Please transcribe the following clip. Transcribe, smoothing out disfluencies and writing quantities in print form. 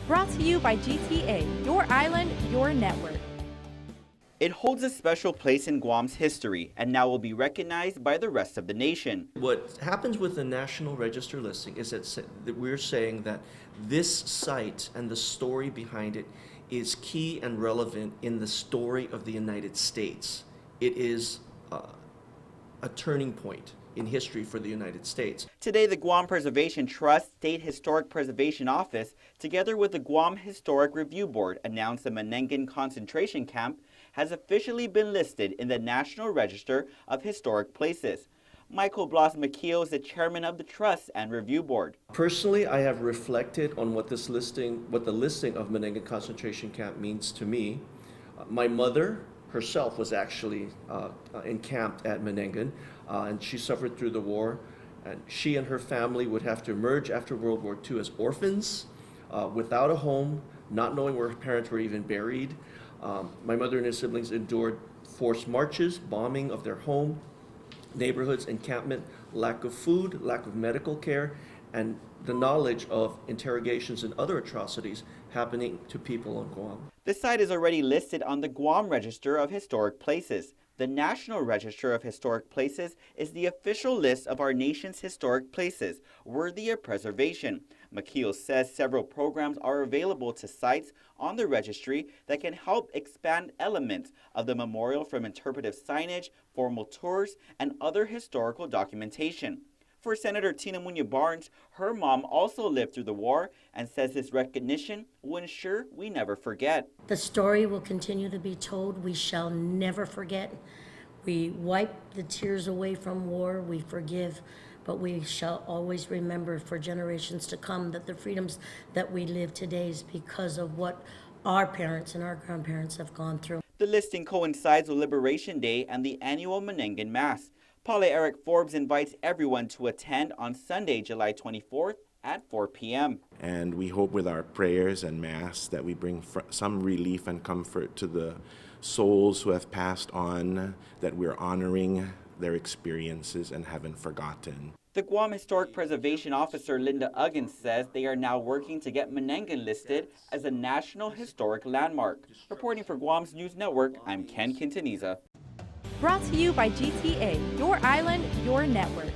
Brought to you by GTA, your island, your network. It holds a special place in Guam's history and now will be recognized by the rest of the nation. What happens with the National Register listing is that we're saying that this site and the story behind it is key and relevant in the story of the United States. It is a turning point in history for the United States. Today, the Guam Preservation Trust State Historic Preservation Office, together with the Guam Historic Review Board, announced the Manenggon Concentration Camp has officially been listed in the National Register of Historic Places. Michael Blas McKeel is the chairman of the Trust and Review Board. Personally, I have reflected on what the listing of Manenggon Concentration Camp means to me. My mother herself was actually encamped at Manenggon, and she suffered through the war. And she and her family would have to emerge after World War II as orphans, without a home, not knowing where her parents were even buried. My mother and her siblings endured forced marches, bombing of their home, neighborhoods, encampment, lack of food, lack of medical care, and the knowledge of interrogations and other atrocities happening to people on Guam. The site is already listed on the Guam Register of Historic Places. The National Register of Historic Places is the official list of our nation's historic places worthy of preservation. McKeel says several programs are available to sites on the registry that can help expand elements of the memorial from interpretive signage, formal tours, and other historical documentation. For Senator Tina Muñoz Barnes, her mom also lived through the war and says this recognition will ensure we never forget. The story will continue to be told. We shall never forget. We wipe the tears away from war. We forgive, but we shall always remember for generations to come that the freedoms that we live today is because of what our parents and our grandparents have gone through. The listing coincides with Liberation Day and the annual Manenggon Mass. Paula Eric Forbes invites everyone to attend on Sunday, July 24th at 4 p.m. And we hope with our prayers and Mass that we bring some relief and comfort to the souls who have passed on, that we're honoring their experiences and haven't forgotten. The Guam Historic Preservation Officer Linda Uggins says they are now working to get Manenggon listed as a National Historic Landmark. Reporting for Guam's News Network, I'm Ken Quintaniza. Brought to you by GTA, your island, your network.